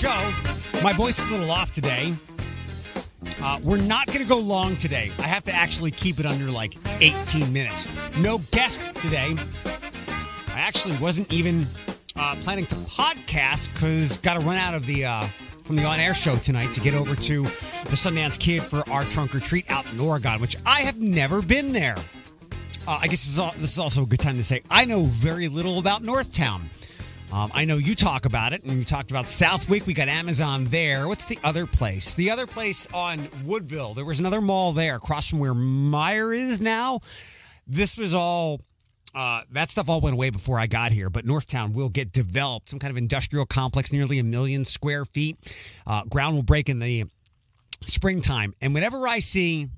show. My voice is a little off today. We're not going to go long today. I have to actually keep it under like 18 minutes. No guest today. I actually wasn't even planning to podcast because got to run out of the from the on-air show tonight to get over to the Sundance Kid for our trunk or treat out in Oregon, which I have never been there. I guess this is also a good time to say I know very little about Northtown. I know you talk about it, and you talked about Southwick. We got Amazon there. What's the other place? The other place on Woodville. There was another mall there across from where Meyer is now. This was all, that stuff all went away before I got here, but Northtown will get developed. Some kind of industrial complex, nearly 1 million square feet. Ground will break in the springtime. And whenever I see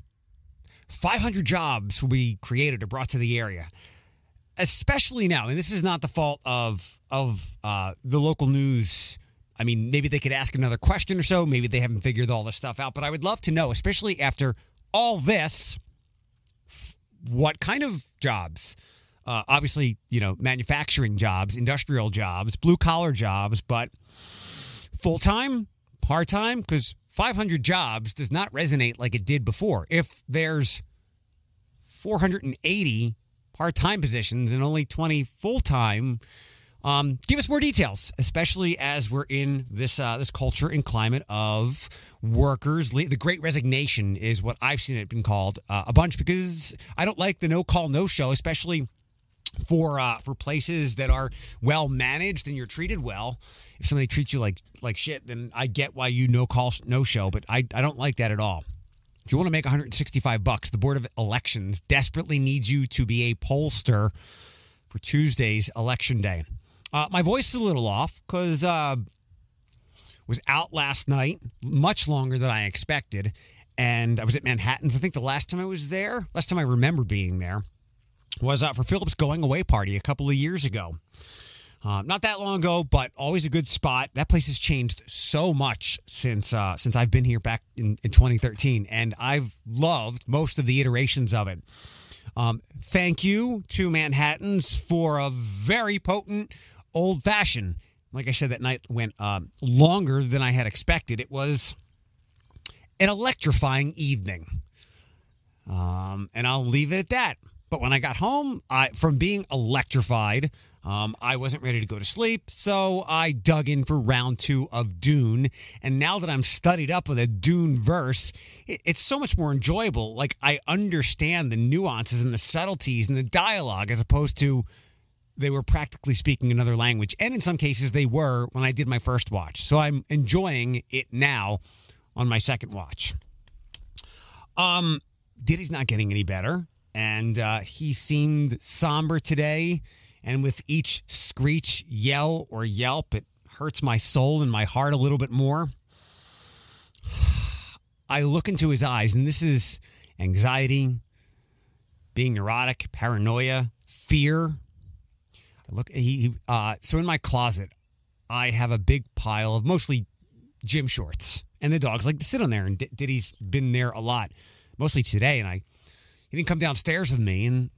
500 jobs will be created or brought to the area, especially now, and this is not the fault of the local news. I mean, maybe they could ask another question or so. Maybe they haven't figured all this stuff out. But I would love to know, especially after all this, what kind of jobs? Obviously, manufacturing jobs, industrial jobs, blue-collar jobs, but full-time, part-time? Because 500 jobs does not resonate like it did before. If there's 480 part-time positions and only 20 full-time, give us more details, especially as we're in this culture and climate of workers. The Great Resignation is what I've seen it been called a bunch, because I don't like the no-call, no-show, especially for places that are well managed and you're treated well. If somebody treats you like shit, then I get why you no-call, no-show, but I don't like that at all. If you want to make $165, the Board of Elections desperately needs you to be a pollster for Tuesday's election day. My voice is a little off because was out last night, much longer than I expected, and I was at Manhattan's. I think the last time I was there, last time I remember being there, was for Philip's going away party a couple of years ago. Not that long ago, but always a good spot. That place has changed so much since I've been here back in 2013, and I've loved most of the iterations of it. Thank you to Manhattan's for a very potent old-fashioned. Like I said, that night went longer than I had expected. It was an electrifying evening, and I'll leave it at that. But when I got home, from being electrified, I wasn't ready to go to sleep, so I dug in for round 2 of Dune. And now that I'm studied up with a Dune verse, it's so much more enjoyable. Like, I understand the nuances and the subtleties and the dialogue, as opposed to they were practically speaking another language. And in some cases, they were when I did my first watch. So I'm enjoying it now on my second watch. Diddy's not getting any better. And he seemed somber today. And with each screech, yell, or yelp, it hurts my soul and my heart a little bit more. I look into his eyes, and this is anxiety, being neurotic, paranoia, fear. So in my closet, I have a big pile of mostly gym shorts. And the dogs like to sit on there. And Diddy's been there a lot, mostly today. And he didn't come downstairs with me, and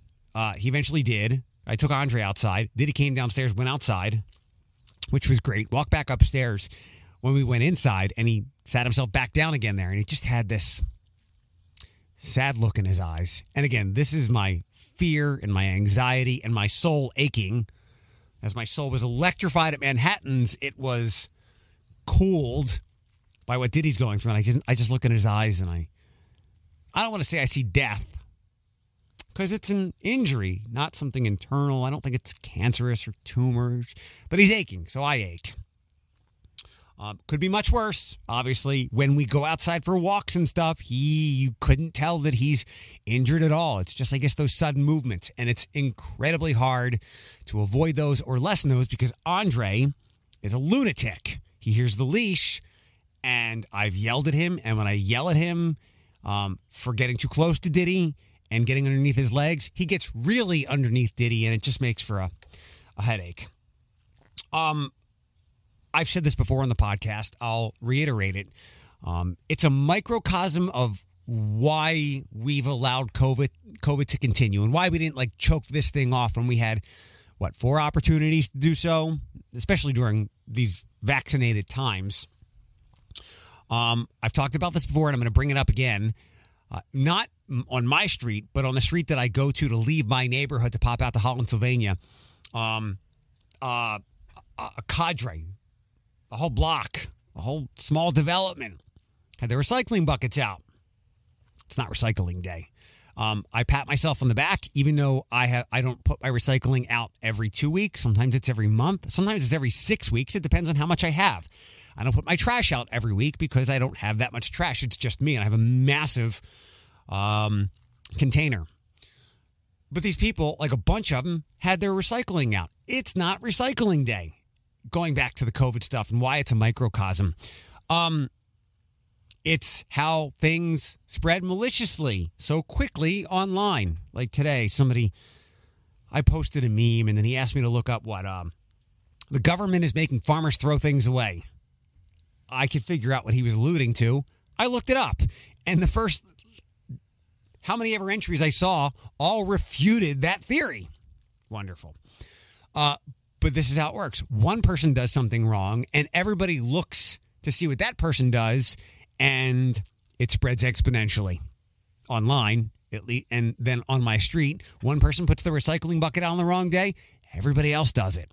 he eventually did. I took Andre outside. Diddy came downstairs, went outside, which was great. Walked back upstairs when we went inside, and he sat himself back down again there, and he just had this sad look in his eyes. And again, this is my fear and my anxiety and my soul aching. As my soul was electrified at Manhattan's, it was cooled by what Diddy's going through. And I just look in his eyes, and I don't want to say I see death, because it's an injury, not something internal. I don't think it's cancerous or tumors, but he's aching, so I ache. Could be much worse, obviously. When we go outside for walks and stuff, you couldn't tell that he's injured at all. It's just, I guess, those sudden movements, and it's incredibly hard to avoid those or lessen those because Andre is a lunatic. He hears the leash, and I've yelled at him, and when I yell at him for getting too close to Diddy and getting underneath his legs, he gets really underneath Diddy, and it just makes for a headache. I've said this before on the podcast. I'll reiterate it. It's a microcosm of why we've allowed COVID to continue and why we didn't choke this thing off when we had, 4 opportunities to do so, especially during these vaccinated times. I've talked about this before, and I'm going to bring it up again. Not on my street, but on the street that I go to leave my neighborhood to pop out to Holland, Sylvania. A cadre, a whole block, a whole small development had their recycling buckets out. It's not recycling day. I pat myself on the back, even though I don't put my recycling out every 2 weeks. Sometimes it's every month. Sometimes it's every 6 weeks. It depends on how much I have. I don't put my trash out every week because I don't have that much trash. It's just me, and I have a massive container. But these people, like a bunch of them, had their recycling out. It's not recycling day. Going back to the COVID stuff and why it's a microcosm. It's how things spread maliciously so quickly online. Like today, I posted a meme, and then he asked me to look up what the government is making farmers throw things away. I could figure out what he was alluding to. I looked it up, and the first how many ever entries I saw all refuted that theory. Wonderful. But this is how it works. One person does something wrong, and everybody looks to see what that person does, and it spreads exponentially online. And then on my street, one person puts the recycling bucket out on the wrong day. Everybody else does it.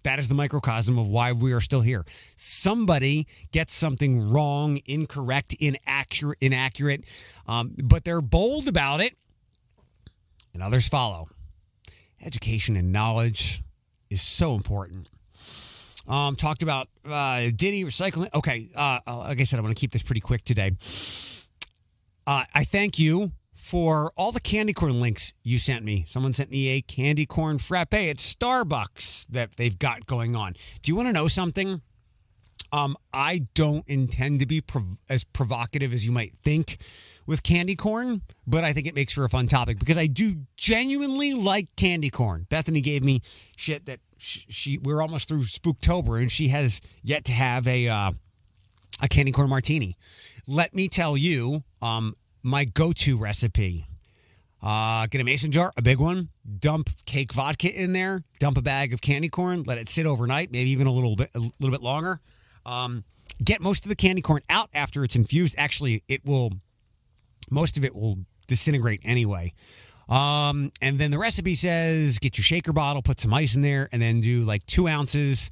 That is the microcosm of why we are still here. Somebody gets something wrong, incorrect, inaccurate, but they're bold about it, and others follow. Education and knowledge is so important. Talked about Diddy recycling. Okay, like I said, I'm going to keep this pretty quick today. I thank you for all the candy corn links you sent me. Someone sent me a candy corn frappe at Starbucks that they've got going on. Do you want to know something? I don't intend to be as provocative as you might think with candy corn, but I think it makes for a fun topic because I do genuinely like candy corn. Bethany gave me shit that we're almost through Spooktober, and she has yet to have a candy corn martini. Let me tell you, my go-to recipe. Get a mason jar, a big one, dump cake vodka in there, dump a bag of candy corn, let it sit overnight, maybe even a little bit longer. Get most of the candy corn out after it's infused. Actually, most of it will disintegrate anyway. And then the recipe says get your shaker bottle, put some ice in there, and then do like 2 ounces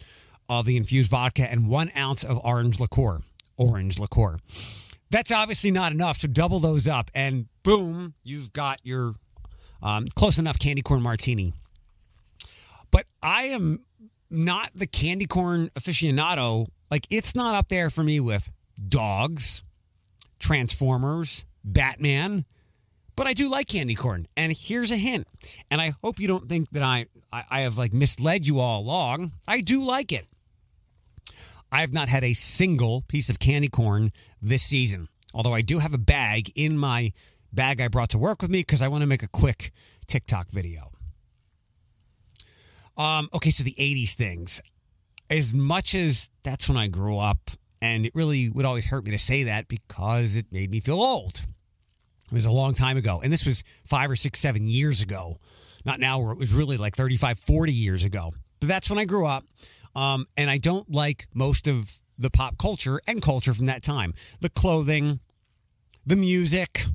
of the infused vodka and 1 ounce of orange liqueur. That's obviously not enough, so double those up, and boom, you've got your close enough candy corn martini. But I am not the candy corn aficionado. Like, it's not up there for me with dogs, Transformers, Batman, but I do like candy corn. And here's a hint, and I hope you don't think that I have like misled you all along. I do like it. I have not had a single piece of candy corn this season, although I do have a bag in my bag I brought to work with me because I want to make a quick TikTok video. Okay, so the 80s things. As much as that's when I grew up, and it really would always hurt me to say that because it made me feel old. It was a long time ago, and this was 5 or 6, 7 years ago. Not now, where it was really like 35, 40 years ago. But that's when I grew up. And I don't like most of the pop culture and culture from that time. The clothing, the music.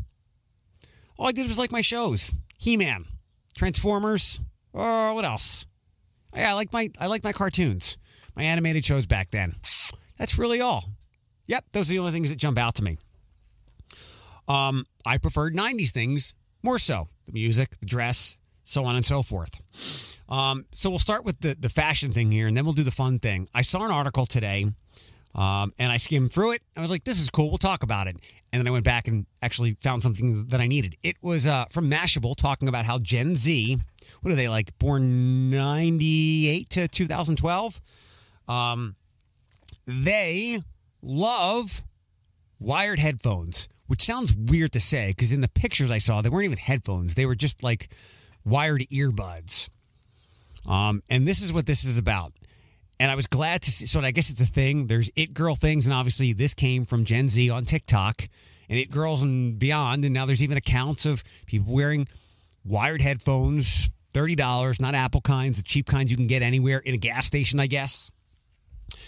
All I did was like my shows. He-Man, Transformers, or what else? Yeah, I like my cartoons, my animated shows back then. That's really all. Yep, those are the only things that jump out to me. I preferred 90s things more so. The music, the dress, so on and so forth. So we'll start with the fashion thing here, and then we'll do the fun thing. I saw an article today, and I skimmed through it. I was like, this is cool. We'll talk about it. And then I went back and actually found something that I needed. It was from Mashable talking about how Gen Z, what are they, like born 98 to 2012? They love wired headphones, which sounds weird to say because in the pictures I saw, they weren't even headphones. They were just like wired earbuds. And this is what this is about. And I was glad to see. So I guess it's a thing. There's It Girl things. And obviously this came from Gen Z on TikTok and It Girls and beyond. And now there's even accounts of people wearing wired headphones, $30, not Apple kinds, the cheap kinds you can get anywhere in a gas station, I guess.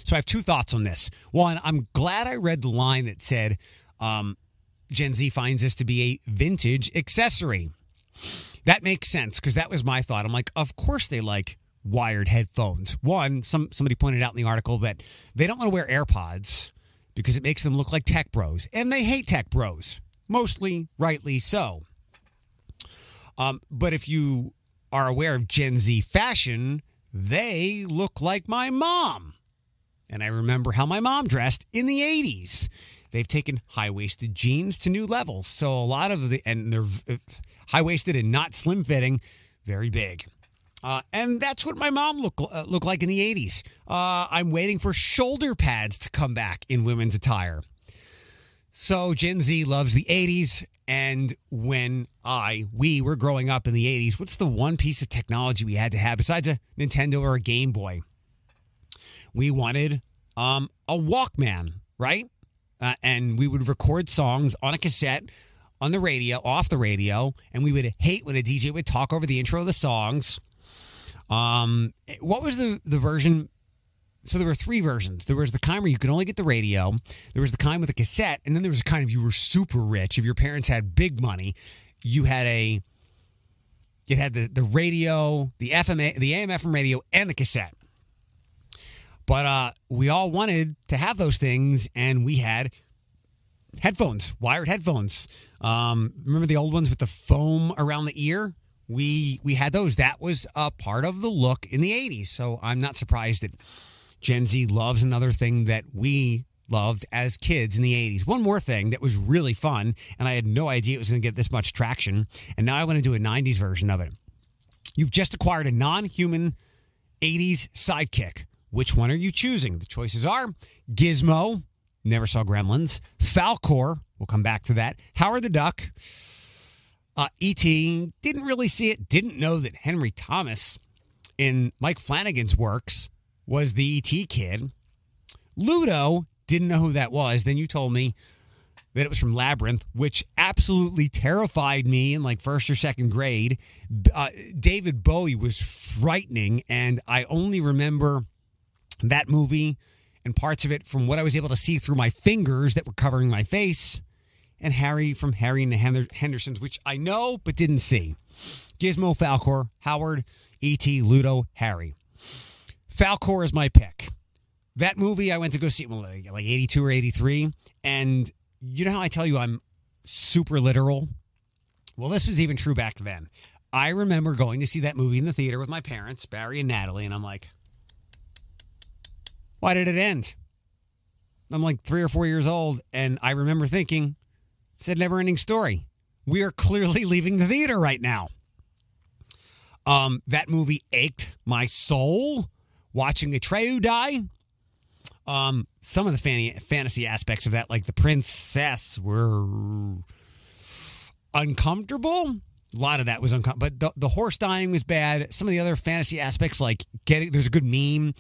So I have two thoughts on this. One, I'm glad I read the line that said Gen Z finds this to be a vintage accessory. That makes sense because that was my thought. I'm like, of course they like wired headphones. One, somebody pointed out in the article that they don't want to wear AirPods because it makes them look like tech bros. And they hate tech bros. Mostly rightly so. But if you are aware of Gen Z fashion, they look like my mom. And I remember how my mom dressed in the 80s. They've taken high-waisted jeans to new levels. So a lot of and they're high-waisted and not slim-fitting, very big. And that's what my mom looked like in the 80s. I'm waiting for shoulder pads to come back in women's attire. So Gen Z loves the 80s. And when we were growing up in the 80s, what's the one piece of technology we had to have besides a Nintendo or a Game Boy? We wanted a Walkman, right? And we would record songs on a cassette, on the radio, off the radio, and we would hate when a DJ would talk over the intro of the songs. What was the version? So there were three versions. There was the kind where you could only get the radio. There was the kind with a cassette. And then there was the kind of you were super rich. If your parents had big money, you had the radio, the FM, the AM FM radio, and the cassette. But we all wanted to have those things, and we had headphones, wired headphones. Remember the old ones with the foam around the ear? We had those. That was a part of the look in the 80s. So I'm not surprised that Gen Z loves another thing that we loved as kids in the 80s. One more thing that was really fun, and I had no idea it was going to get this much traction, and now I want to do a 90s version of it. You've just acquired a non-human 80s sidekick. Which one are you choosing? The choices are Gizmo, never saw Gremlins, Falcor, we'll come back to that, Howard the Duck, E.T., didn't really see it, didn't know that Henry Thomas in Mike Flanagan's works was the E.T. kid. Ludo, didn't know who that was. Then you told me that it was from Labyrinth, which absolutely terrified me in like first or second grade. David Bowie was frightening, and I only remember that movie and parts of it from what I was able to see through my fingers that were covering my face, and Harry from Harry and the Hendersons, which I know but didn't see. Gizmo, Falcor, Howard, E.T., Ludo, Harry. Falcor is my pick. That movie I went to go see like 82 or 83, and you know how I tell you I'm super literal? Well, this was even true back then. I remember going to see that movie in the theater with my parents, Barry and Natalie, and I'm like, why did it end? I'm like 3 or 4 years old, and I remember thinking, it's a never-ending story. We are clearly leaving the theater right now. That movie ached my soul. Watching Atreyu die. Some of the fantasy aspects of that, like the princess, were uncomfortable. A lot of that was uncomfortable. But the horse dying was bad. Some of the other fantasy aspects, like there's a good meme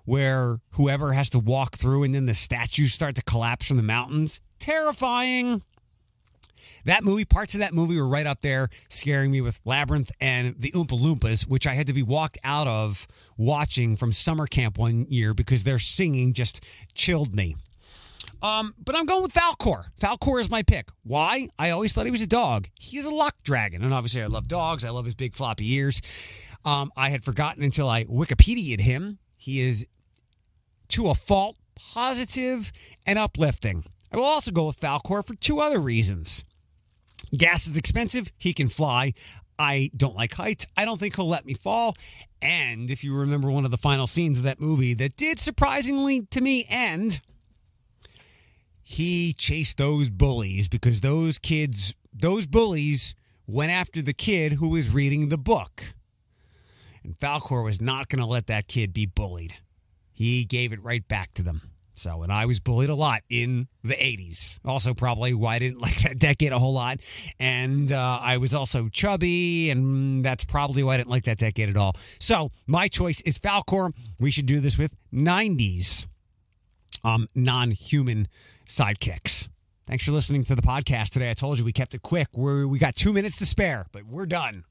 where whoever has to walk through and then the statues start to collapse from the mountains. Terrifying. That movie, parts of that movie were right up there scaring me with Labyrinth and the Oompa Loompas, which I had to be walked out of watching from summer camp one year because their singing just chilled me. But I'm going with Falcor. Falcor is my pick. Why? I always thought he was a dog. He's a luck dragon. And obviously I love dogs. I love his big floppy ears. I had forgotten until I Wikipedia'd him. He is, to a fault, positive and uplifting. I will also go with Falcor for two other reasons. Gas is expensive. He can fly. I don't like heights. I don't think he'll let me fall. And if you remember one of the final scenes of that movie that did surprisingly to me end, he chased those bullies because those bullies went after the kid who was reading the book. And Falcor was not going to let that kid be bullied. He gave it right back to them. So, and I was bullied a lot in the 80s. Also probably why I didn't like that decade a whole lot. And I was also chubby, and that's probably why I didn't like that decade at all. So, my choice is Falcor. We should do this with 90s non-human sidekicks. Thanks for listening to the podcast today. I told you we kept it quick. We got 2 minutes to spare, but we're done.